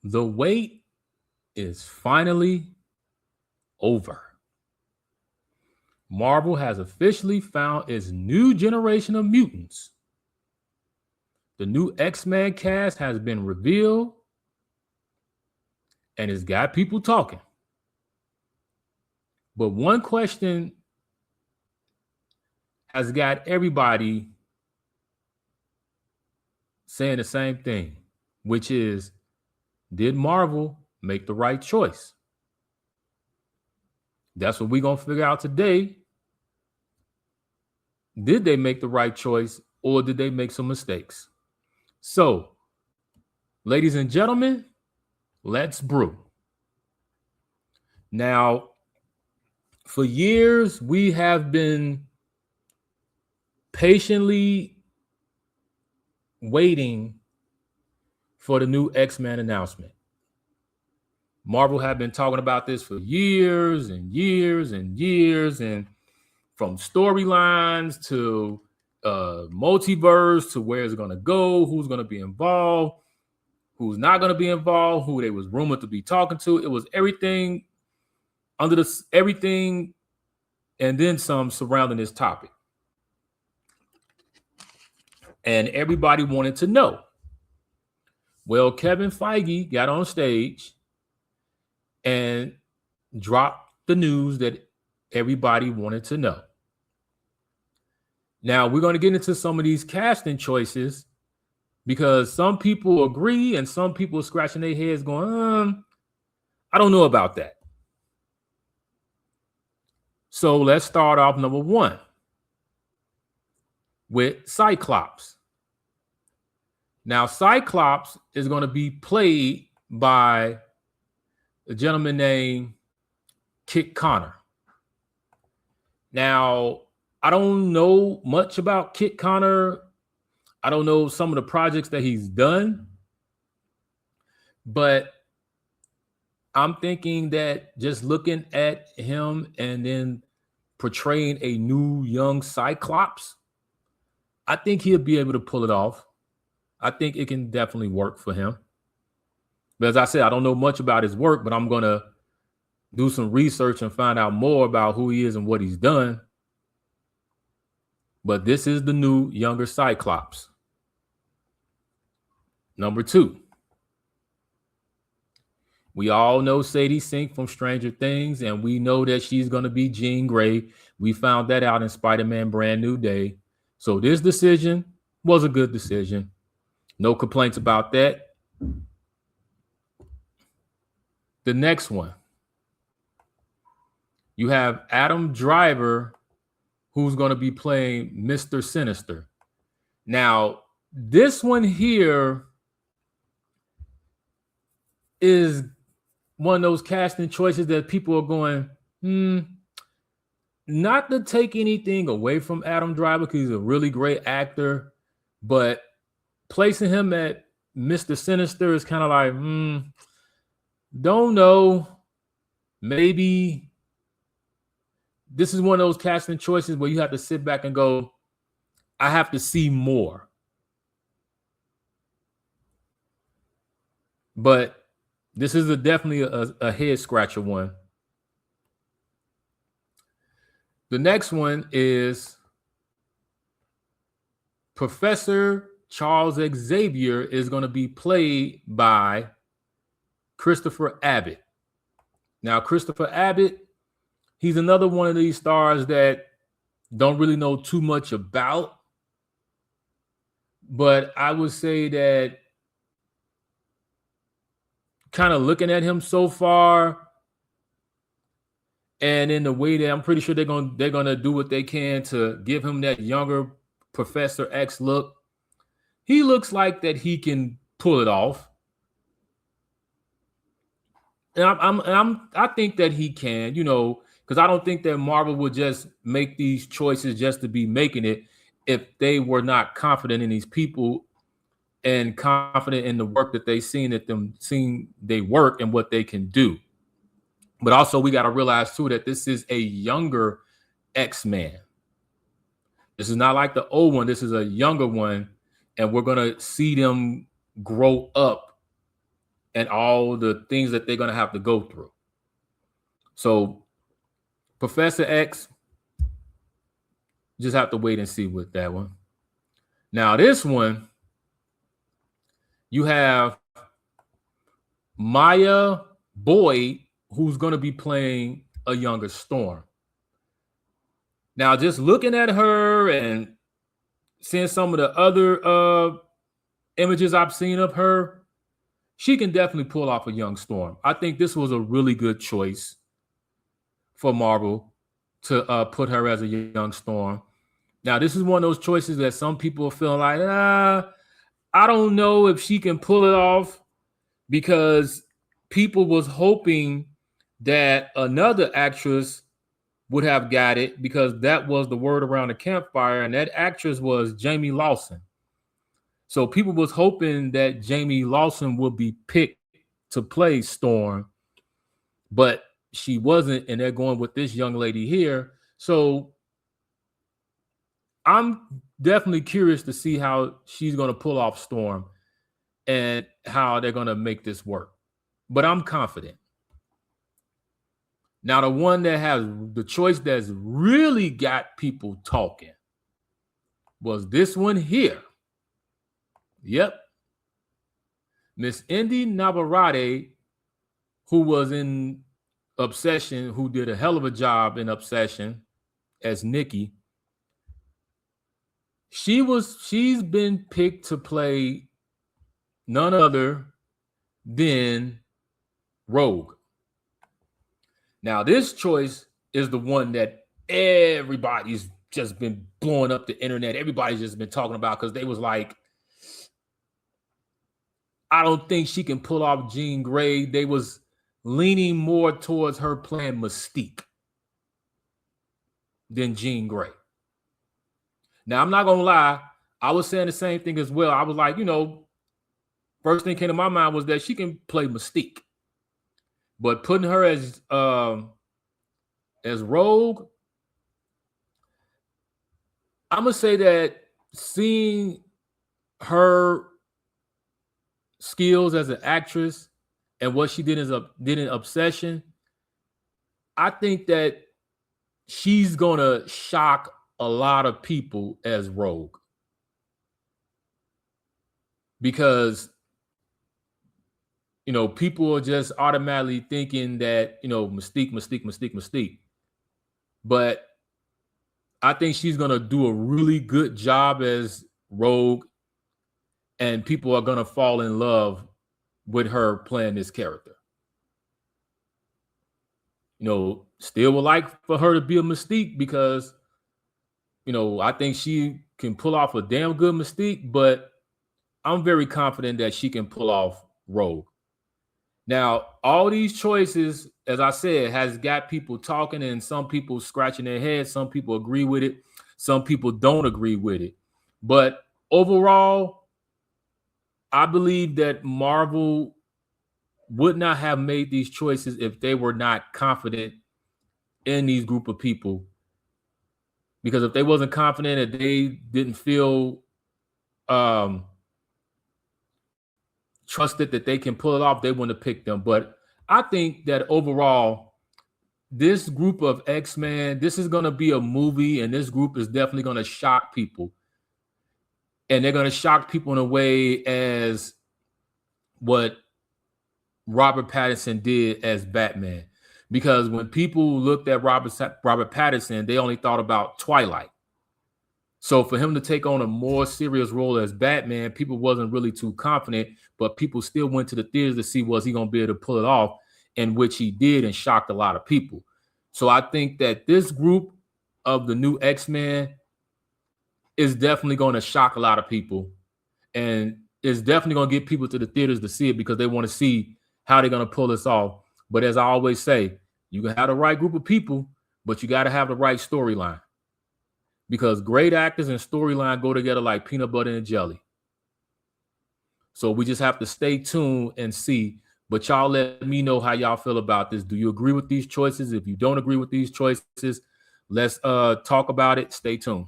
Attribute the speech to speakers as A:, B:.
A: The wait is finally over. Marvel has officially found its new generation of mutants. The new X-Men cast has been revealed, and it's got people talking. But one question has got everybody saying the same thing, which is, did Marvel make the right choice? That's what we're going to figure out today. Did they make the right choice, or did they make some mistakes? So, ladies and gentlemen, let's brew. Now, for years, we have been patiently waiting for the new X-Men announcement. Marvel have been talking about this for years and years and years, and from storylines to multiverse to where it's going to go, who's going to be involved, who's not going to be involved, who they was rumored to be talking to. It was everything under this, everything, and then some surrounding this topic. And everybody wanted to know. Well, Kevin Feige got on stage and dropped the news that everybody wanted to know. Now, we're going to get into some of these casting choices because some people agree and some people are scratching their heads going, I don't know about that. So let's start off number one with Cyclops. Now, Cyclops is going to be played by a gentleman named Kit Connor. Now, I don't know much about Kit Connor. I don't know some of the projects that he's done, but I'm thinking that just looking at him and then portraying a new young Cyclops, I think he'll be able to pull it off. I think it can definitely work for him. But as I said, I don't know much about his work, but I'm going to do some research and find out more about who he is and what he's done. But this is the new younger Cyclops. Number two. We all know Sadie Sink from Stranger Things, and we know that she's going to be Jean Grey. We found that out in Spider-Man Brand New Day. So this decision was a good decision. No complaints about that. The next one. You have Adam Driver, who's going to be playing Mr. Sinister. Now, this one here is one of those casting choices that people are going, not to take anything away from Adam Driver because he's a really great actor, but placing him at Mr. Sinister is kind of like, don't know. Maybe this is one of those casting choices where you have to sit back and go, I have to see more. But this is definitely a head scratcher one. The next one is Professor Charles Xavier is going to be played by Christopher Abbott. Now, Christopher Abbott, he's another one of these stars that don't really know too much about. But I would say that kind of looking at him so far, and in the way that I'm pretty sure they're gonna do what they can to give him that younger Professor X look, he looks like that he can pull it off. And I think that he can, because I don't think that Marvel would just make these choices just to be making it if they were not confident in these people and confident in the work that they seen they work and what they can do. But also we got to realize too that this is a younger X-Men. This is not like the old one. This is a younger one, and we're going to see them grow up and all the things that they're going to have to go through. So Professor X, just have to wait and see with that one. Now this one, you have Maya Boyd, who's going to be playing a younger Storm. Now, just looking at her and seeing some of the other images I've seen of her, she can definitely pull off a young Storm. I think this was a really good choice for Marvel to put her as a young Storm. Now, this is one of those choices that some people are feeling like, I don't know if she can pull it off, because people was hoping that another actress would have got it, because that was the word around the campfire, and that actress was Jamie Lawson. So people was hoping that Jamie Lawson would be picked to play Storm, but she wasn't, and they're going with this young lady here. So I'm definitely curious to see how she's going to pull off Storm and how they're going to make this work. But I'm confident. Now, the one that has the choice that's really got people talking was this one here. Yep. Miss Indy Navarrete, who was in Obsession, who did a hell of a job in Obsession as Nikki. She's been picked to play none other than Rogue. Now, this choice is the one that everybody's just been blowing up the internet. Everybody's just been talking about, because they was like, I don't think she can pull off Jean Grey. They was leaning more towards her playing Mystique than Jean Grey. Now, I'm not going to lie. I was saying the same thing as well. I was like, first thing came to my mind was that she can play Mystique. But putting her as Rogue, I'm going to say that seeing her skills as an actress and what she did in Obsession, I think that she's going to shock a lot of people as Rogue. Because, people are just automatically thinking that, Mystique. But I think she's going to do a really good job as Rogue, and people are going to fall in love with her playing this character. Still would like for her to be a Mystique, because, I think she can pull off a damn good Mystique, but I'm very confident that she can pull off Rogue. Now, all these choices, as I said, has got people talking, and some people scratching their heads. Some people agree with it. Some people don't agree with it. But overall, I believe that Marvel would not have made these choices if they were not confident in these group of people. Because if they wasn't confident, that they didn't feel trusted that they can pull it off, they wouldn't have picked them. But I think that overall, this group of X-Men, this is going to be a movie, and this group is definitely going to shock people. And they're going to shock people in a way as what Robert Pattinson did as Batman. Because when people looked at Robert Pattinson, they only thought about Twilight. So for him to take on a more serious role as Batman, people wasn't really too confident, but people still went to the theaters to see, was he going to be able to pull it off, and which he did, and shocked a lot of people. So I think that this group of the new X-Men is definitely going to shock a lot of people, and is definitely going to get people to the theaters to see it, because they want to see how they're going to pull this off. But as I always say, you can have the right group of people, but you got to have the right storyline. Because great actors and storyline go together like peanut butter and jelly. So we just have to stay tuned and see. But y'all let me know how y'all feel about this. Do you agree with these choices? If you don't agree with these choices, let's talk about it. Stay tuned.